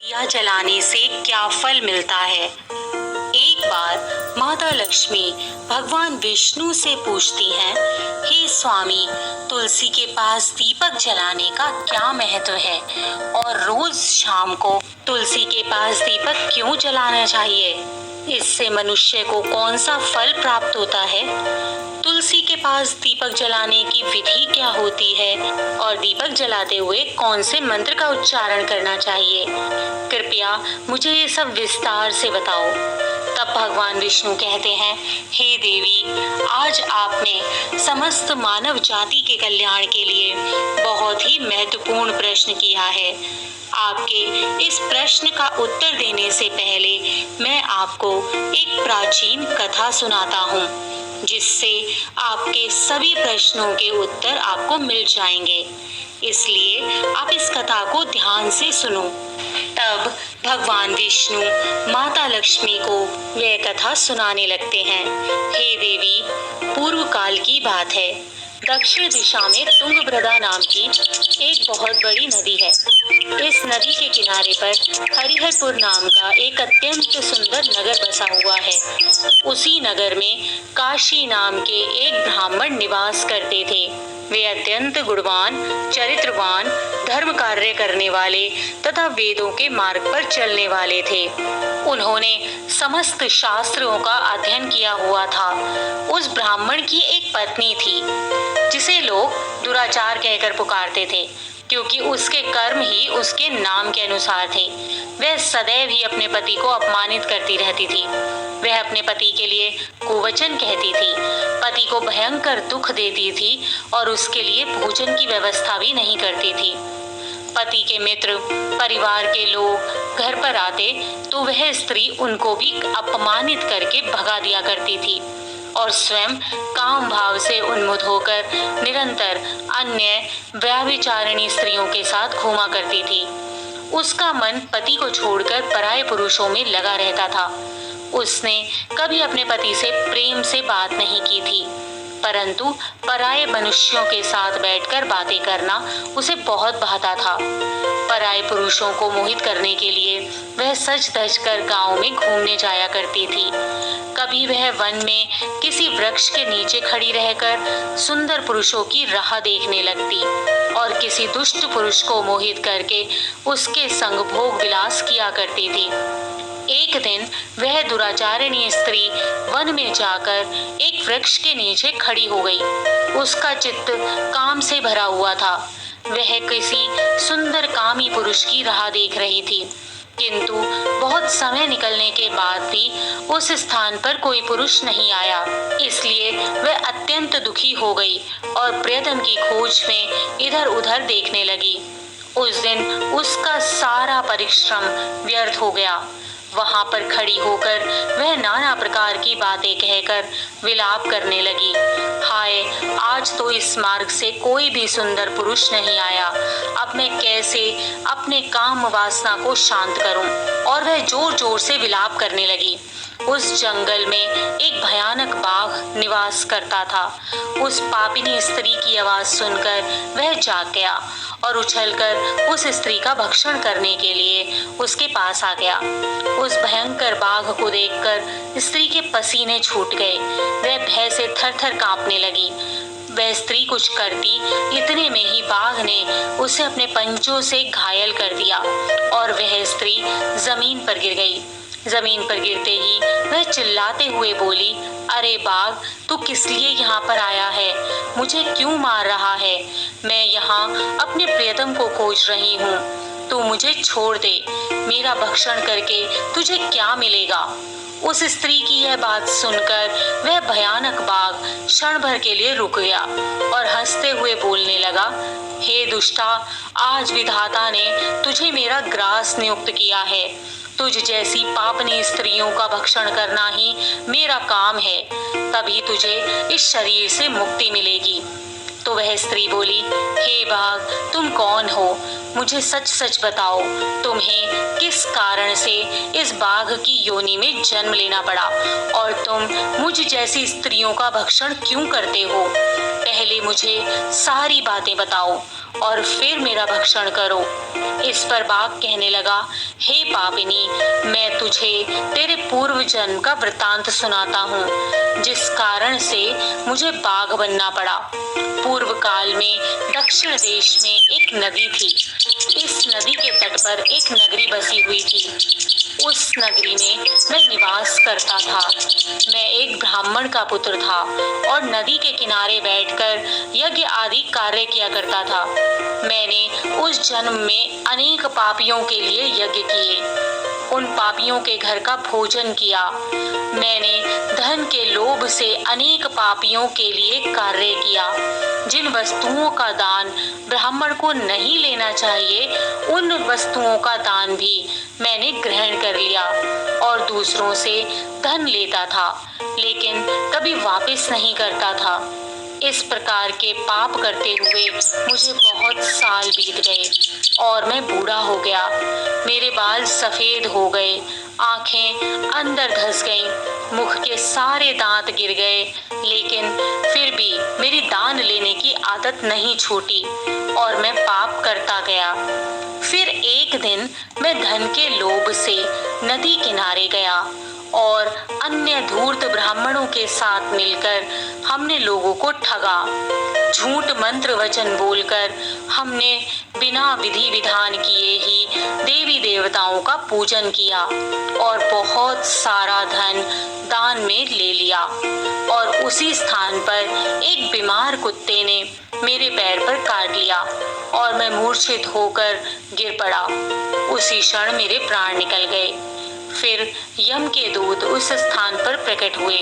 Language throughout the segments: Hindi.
दिया जलाने से क्या फल मिलता है। एक बार माता लक्ष्मी भगवान विष्णु से पूछती हैं, हे स्वामी, तुलसी के पास दीपक जलाने का क्या महत्व है और रोज शाम को तुलसी के पास दीपक क्यों जलाना चाहिए? इससे मनुष्य को कौन सा फल प्राप्त होता है? तुलसी के पास दीपक जलाने की विधि क्या होती है और दीपक जलाते हुए कौन से मंत्र का उच्चारण करना चाहिए? कृपया मुझे ये सब विस्तार से बताओ। तब भगवान विष्णु कहते हैं, हे देवी, आज आपने समस्त मानव जाति के कल्याण के लिए बहुत ही महत्वपूर्ण प्रश्न किया है। आपके इस प्रश्न का उत्तर देने से पहले मैं आपको एक प्राचीन कथा सुनाता हूँ, जिससे आपके सभी प्रश्नों के उत्तर आपको मिल जाएंगे। इसलिए आप इस कथा को ध्यान से सुनो। तब भगवान विष्णु माता लक्ष्मी को वह कथा सुनाने लगते हैं। हे देवी, पूर्व काल की बात है। दक्षिण दिशा में तुंगभद्रा नाम की एक बहुत बड़ी नदी है। इस नदी के किनारे पर हरिहरपुर नाम का एक अत्यंत सुंदर नगर बसा हुआ है। उसी नगर में काशी नाम के एक ब्राह्मण निवास करते थे। वे अत्यंत गुणवान, चरित्रवान, धर्म कार्य करने वाले तथा वेदों के मार्ग पर चलने वाले थे। उन्होंने समस्त शास्त्रों का अध्ययन किया हुआ था। उस ब्राह्मण की एक पत्नी थी, जिसे लोग दुराचार कहकर पुकारते थे, क्योंकि उसके कर्म ही उसके नाम के अनुसार थे। वह सदैव ही अपने पति को अपमानित करती रहती थी। वह अपने पति के लिए कुवचन कहती थी, पति को भयंकर दुख देती थी और उसके लिए भोजन की व्यवस्था भी नहीं करती थी। पति के मित्र, परिवार के लोग घर पर आते तो वह स्त्री उनको भी अपमानित करके भगा दिया करती थी और स्वयं काम भाव से उन्मुख होकर निरंतर अन्य व्यभिचारिणी स्त्रियों के साथ घूमा करती थी। उसका मन पति को छोड़कर पराये पुरुषों में लगा रहता था। उसने कभी अपने पति से प्रेम से बात नहीं की थी, परंतु पराये मनुष्यों के साथ बैठकर बातें करना उसे बहुत भाता था। पराये पुरुषों को मोहित करने के लिए वह सज धज कर गाँव में घूमने जाया करती थी। कभी वह वन में किसी वृक्ष के नीचे खड़ी रहकर सुंदर पुरुषों की राह देखने लगती और किसी दुष्ट पुरुष को मोहित करके उसके संग भोग विलास किया करती थी। एक दिन वह दुराचारिणी स्त्री वन में जाकर एक वृक्ष के नीचे खड़ी हो गई। उसका चित्त काम से भरा हुआ था। वह किसी सुंदर कामी पुरुष की राह देख रही थी, किंतु बहुत समय निकलने के बाद भी उस स्थान पर कोई पुरुष नहीं आया। इसलिए वह अत्यंत दुखी हो गई और प्रियतम की खोज में इधर उधर देखने लगी। उस दिन उसका सारा परिश्रम व्यर्थ हो गया। वहां पर खड़ी होकर वह नाना प्रकार की बातें कहकर विलाप करने लगी। हाय, आज तो इस मार्ग से कोई भी सुंदर पुरुष नहीं आया। अब मैं कैसे अपने काम वासना को शांत करूं? और वह जोर जोर से विलाप करने लगी। उस जंगल में एक भयानक बाघ निवास करता था। उस पापिनी स्त्री की आवाज सुनकर वह जाग गया और उछलकर उस स्त्री का भक्षण करने के लिए उसके पास आ गया। उस भयंकर बाघ को देखकर स्त्री के पसीने छूट गए। वह भय से थर-थर कांपने लगी। वह स्त्री कुछ करती, इतने में ही बाघ ने उसे अपने पंजों से घायल कर दिया और वह स्त्री जमीन पर गिर गई। जमीन पर गिरते ही वह चिल्लाते हुए बोली, अरे बाघ, तू किस लिए यहाँ पर आया है? मुझे क्यों मार रहा है? मैं यहाँ अपने प्रियतम को खोज रही हूँ। तू मुझे छोड़ दे। मेरा भक्षण करके तुझे क्या मिलेगा? उस स्त्री की यह बात सुनकर वह भयानक बाघ क्षण भर के लिए रुक गया और हंसते हुए बोलने लगा, हे दुष्टा, आज विधाता ने तुझे मेरा ग्रास नियुक्त किया है। तुझ जैसी पापनी स्त्रियों का भक्षण करना ही मेरा काम है। तभी तुझे इस शरीर से मुक्ति मिलेगी। तो वह स्त्री बोली, हे बाघ, तुम कौन हो? मुझे सच सच बताओ, तुम्हें किस कारण से इस बाघ की योनि में जन्म लेना पड़ा और तुम मुझ जैसी स्त्रियों का भक्षण क्यों करते हो? पहले मुझे सारी बातें बताओ और फिर मेरा भक्षण करो। इस पर बाघ कहने लगा, हे पापिनी, मैं तुझे तेरे पूर्व जन्म का वृतांत सुनाता हूँ, जिस कारण से मुझे बाघ बनना पड़ा। पूर्व काल में दक्षिण देश में एक नदी थी। इस नदी के तट पर एक नगरी बसी हुई थी। उस नगरी में मैं निवास करता था। मैं एक ब्राह्मण का पुत्र था और नदी के किनारे बैठकर यज्ञ आदि कार्य किया करता था। मैंने उस जन्म में अनेक पापियों के लिए यज्ञ किए, उन पापियों के घर का भोजन किया। मैंने धन के लोभ से अनेक पापियों के लिए कार्य किया। जिन वस्तुओं का दान ब्राह्मण को नहीं लेना चाहिए, उन वस्तुओं का दान भी मैंने ग्रहण कर लिया और दूसरों से धन लेता था, लेकिन कभी वापस नहीं करता था। इस प्रकार के पाप करते हुए मुझे बहुत साल बीत गए और मैं बूढ़ा हो गया। मेरे बाल सफेद हो गए, आंखें अंदर धंस गईं, मुख के सारे दांत गिर गए, लेकिन फिर भी मेरी दान लेने की आदत नहीं छूटी और मैं पाप करता गया। फिर एक दिन मैं धन के लोभ से नदी किनारे गया और अन्य धूर्त ब्राह्मणों के साथ मिलकर हमने लोगों को ठगा। झूठ मंत्र वचन बोलकर हमने बिना विधि विधान किए ही देवी देवताओं का पूजन किया और बहुत सारा धन दान में ले लिया। और उसी स्थान पर एक बीमार कुत्ते ने मेरे पैर पर काट लिया और मैं मूर्छित होकर गिर पड़ा। उसी क्षण मेरे प्राण निकल गए। फिर यम के दूत उस स्थान पर प्रकट हुए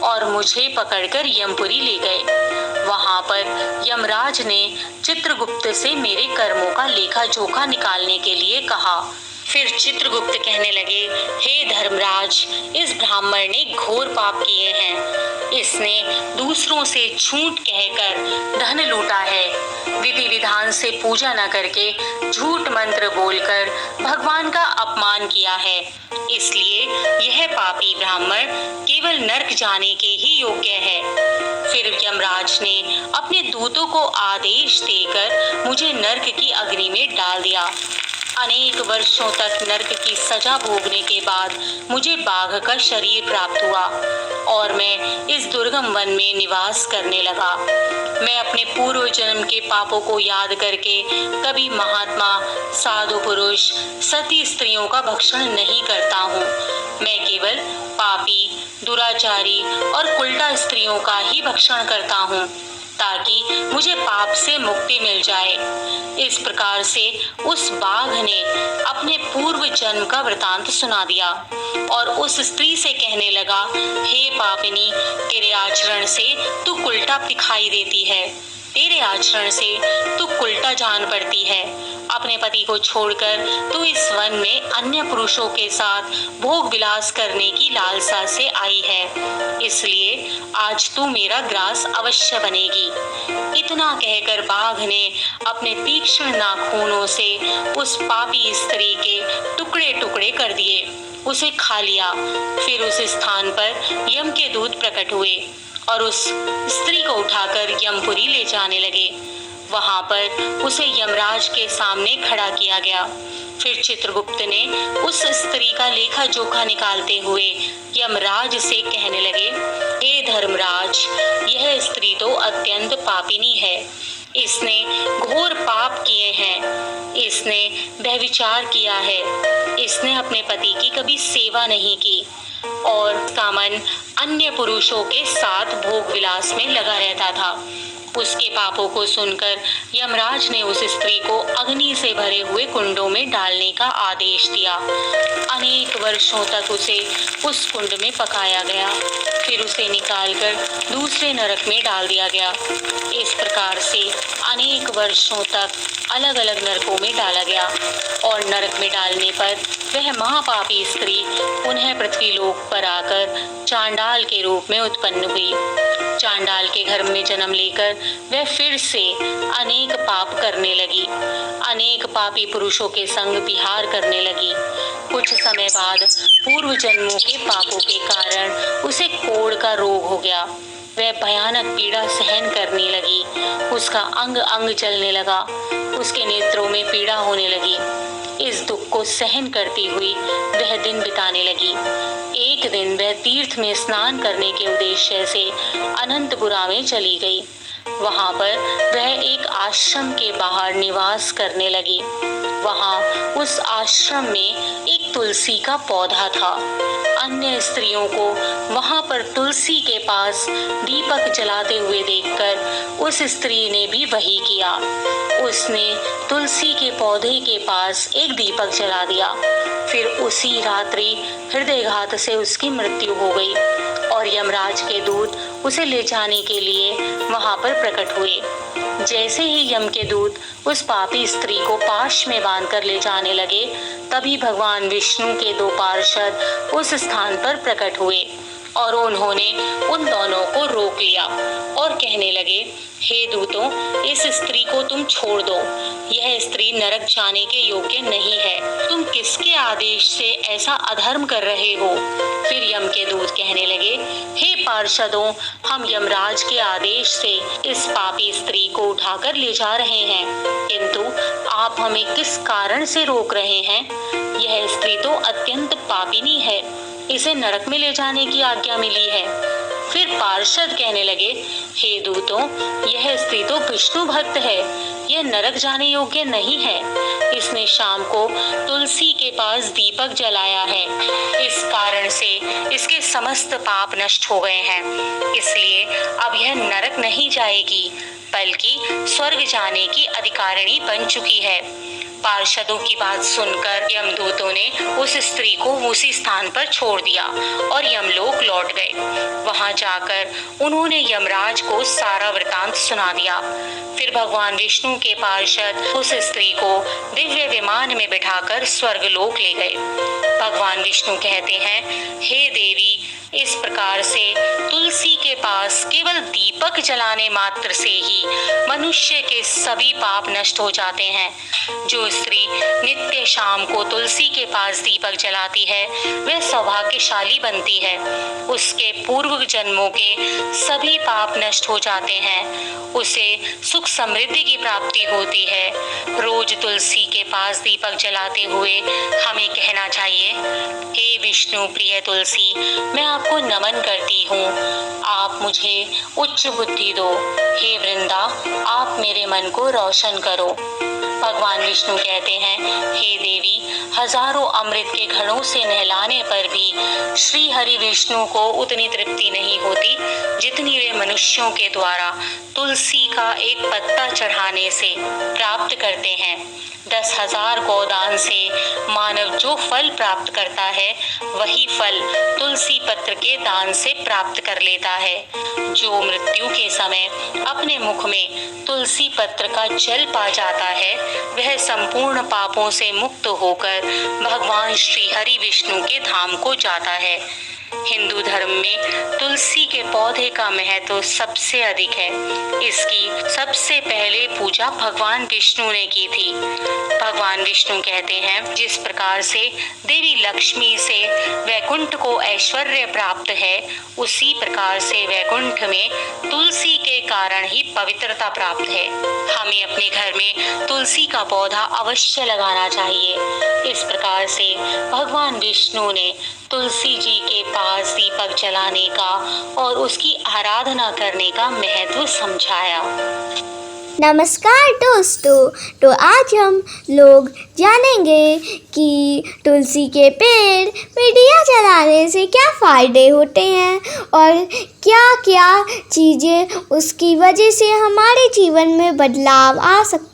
और मुझे पकड़कर यमपुरी ले गए। वहां पर यमराज ने चित्रगुप्त से मेरे कर्मों का लेखा जोखा निकालने के लिए कहा। फिर चित्रगुप्त कहने लगे, हे धर्मराज, इस ब्राह्मण ने घोर पाप किए हैं। इसने दूसरों से झूठ कहकर धन लूटा है, विधि विधान से पूजा न करके झूठ मंत्र बोलकर भगवान का अपमान किया है। इसलिए यह पापी ब्राह्मण केवल नरक जाने के ही योग्य है। फिर यमराज ने अपने दूतों को आदेश देकर मुझे नरक की अग्नि में डाल दिया। अनेक वर्षों तक नरक की सजा भोगने के बाद मुझे बाघ का शरीर प्राप्त हुआ और मैं इस दुर्गम वन में निवास करने लगा। मैं अपने पूर्व जन्म के पापों को याद करके कभी महात्मा, साधु पुरुष, सती स्त्रियों का भक्षण नहीं करता हूँ। मैं केवल पापी, दुराचारी और उल्टा स्त्रियों का ही भक्षण करता हूँ, ताकि मुझे पाप से मुक्ति मिल जाए। इस प्रकार से उस बाघ ने अपने पूर्व जन्म का वृतांत सुना दिया और उस स्त्री से कहने लगा, हे पापिनी, तेरे आचरण से तू उल्टा दिखाई देती है, तेरे आचरण से तू उल्टा जान पड़ती है। अपने पति को छोड़कर तू इस वन में अन्य पुरुषों के साथ भोग विलास करने की लालसा से आई है, इसलिए आज तू मेरा ग्रास अवश्य बनेगी। इतना कहकर बाघ ने अपने तीक्ष्ण नाखूनों से उस पापी स्त्री के टुकड़े टुकड़े कर दिए, उसे खा लिया। फिर उस स्थान पर यम के दूत प्रकट हुए और उस स्त्री को उठाकर यमपुरी ले जाने लगे। वहां पर उसे यमराज के सामने खड़ा किया गया। फिर चित्रगुप्त ने उस स्त्री का लेखा जोखा निकालते हुए यमराज से कहने लगे, हे धर्मराज, यह स्त्री तो अत्यंत पापिनी है। इसने घोर पाप किए हैं। इसने व्यभिचार किया है। इसने अपने पति की कभी सेवा नहीं की और का मन अन्य पुरुषों के साथ भोग विलास में लगा रहता था। उसके पापों को सुनकर यमराज ने उस स्त्री को अग्नि से भरे हुए कुंडों में डालने का आदेश दिया। अनेक वर्षों तक उसे उस कुंड में पकाया गया। फिर उसे निकालकर दूसरे नरक में डाल दिया गया। इस प्रकार से अनेक वर्षों तक अलग अलग नरकों में डाला गया और नरक में डालने पर वह महापापी स्त्री पुनः पृथ्वीलोक पर आकर चांडाल के रूप में उत्पन्न हुई। चांडाल के घर में जन्म लेकर वह फिर से अनेक पाप करने लगी। अनेक पापी पुरुषों के संग विहार करने लगी। कुछ समय बाद पूर्व जन्मों के पापों के कारण उसे कोढ़ का रोग हो गया। वह भयानक पीड़ा सहन करने लगी। उसका अंग अंग जलने लगा, उसके नेत्रों में पीड़ा होने लगी। इस दुख को सहन करती हुई वह दिन बिताने लगी। एक दिन वह तीर्थ में स्नान करने के उद्देश्य से अनंतपुरा में चली गई। वहां पर वह एक आश्रम के बाहर निवास करने लगी। वहां उस आश्रम में एक तुलसी का पौधा था। अन्य स्त्रियों को वहां पर तुलसी के पास दीपक जलाते हुए देखकर उस स्त्री ने भी वही किया। उसने तुलसी के पौधे के पास एक दीपक जला दिया। फिर उसी रात्रि हृदयघात से उसकी मृत्यु हो गई और यमराज के दूत उसे ले जाने के लिए वहां पर प्रकट हुए। जैसे ही यम के दूत उस पापी स्त्री को पाश में बांधकर ले जाने लगे, तभी भगवान विष्णु के दो पार्षद उस स्थान पर प्रकट हुए और उन्होंने उन दोनों को रोक लिया और कहने लगे, हे दूतों, इस स्त्री को तुम छोड़ दो। यह स्त्री नरक जाने के योग्य नहीं है। तुम किसके आदेश से ऐसा अधर्म कर रहे हो? फिर यम के दूत कहने लगे, हे पार्षदों, हम यमराज के आदेश से इस पापी स्त्री को उठाकर ले जा रहे हैं, किंतु आप हमें किस कारण से रोक रहे हैं? यह स्त्री तो अत्यंत पापिनी है, इसे नरक में ले जाने की आज्ञा मिली है। फिर पार्षद कहने लगे, हे दूतों, यह स्त्री तो विष्णु भक्त है, यह नरक जाने योग्य नहीं है। इसने शाम को तुलसी के पास दीपक जलाया है, इस कारण से इसके समस्त पाप नष्ट हो गए हैं। इसलिए अब यह नरक नहीं जाएगी, बल्कि स्वर्ग जाने की अधिकारिणी बन चुकी है। पार्षदों की बात सुनकर यमदूतों ने उस स्त्री को उसी स्थान पर छोड़ दिया और यमलोक लौट गए। वहां जाकर उन्होंने यमराज को सारा वृतांत सुना दिया। फिर भगवान विष्णु के पार्षद उस स्त्री को दिव्य विमान में बिठाकर स्वर्गलोक ले गए। भगवान विष्णु कहते हैं, हे देवी, इस प्रकार से तुलसी के पास केवल दीपक जलाने मात्र से ही मनुष्य के सभी पाप नष्ट हो जाते हैं। जो स्त्री नित्य शाम को तुलसी के पास दीपक जलाती है, वह सौभाग्यशाली बनती है। उसके पूर्व जन्मों के सभी पाप नष्ट हो जाते हैं। उसे सुख समृद्धि की प्राप्ति होती है। रोज तुलसी के पास दीपक जलाते हुए हमें कहना चाहिए, हे विष्णु प्रिय तुलसी, मैं आपको नमन करती हूँ, आप मुझे उच्च बुद्धि दो। हे वृंदा, आप मेरे मन को रोशन करो। भगवान विष्णु कहते हैं, हे देवी, हजारों अमृत के घड़ों से नहलाने पर भी श्री हरि विष्णु को उतनी तृप्ति नहीं होती जितनी वे मनुष्यों के द्वारा तुलसी का एक पत्ता चढ़ाने से प्राप्त करते हैं। 10,000 गोदान से मानव जो फल प्राप्त करता है, वही फल तुलसी पत्र के दान से प्राप्त कर लेता है। जो मृत्यु के समय अपने मुख में तुलसी पत्र का जल पा जाता है, वह संपूर्ण पापों से मुक्त होकर भगवान श्री हरि विष्णु के धाम को जाता है। हिंदू धर्म में तुलसी के पौधे का महत्व सबसे अधिक है। इसकी सबसे पहले पूजा भगवान विष्णु ने की थी। भगवान विष्णु कहते हैं, जिस प्रकार से देवी लक्ष्मी से वैकुंठ को ऐश्वर्य प्राप्त है, उसी प्रकार से वैकुंठ में तुलसी के कारण ही पवित्रता प्राप्त है। हमें अपने घर में तुलसी का पौधा अवश्य लगाना चाहिए। इस प्रकार से भगवान विष्णु ने तुलसी जी के पास दीपक जलाने का और उसकी आराधना करने का महत्व समझाया। नमस्कार दोस्तों, तो आज हम लोग जानेंगे कि तुलसी के पेड़ में दिया जलाने से क्या फ़ायदे होते हैं और क्या क्या चीज़ें उसकी वजह से हमारे जीवन में बदलाव आ सकते हैं।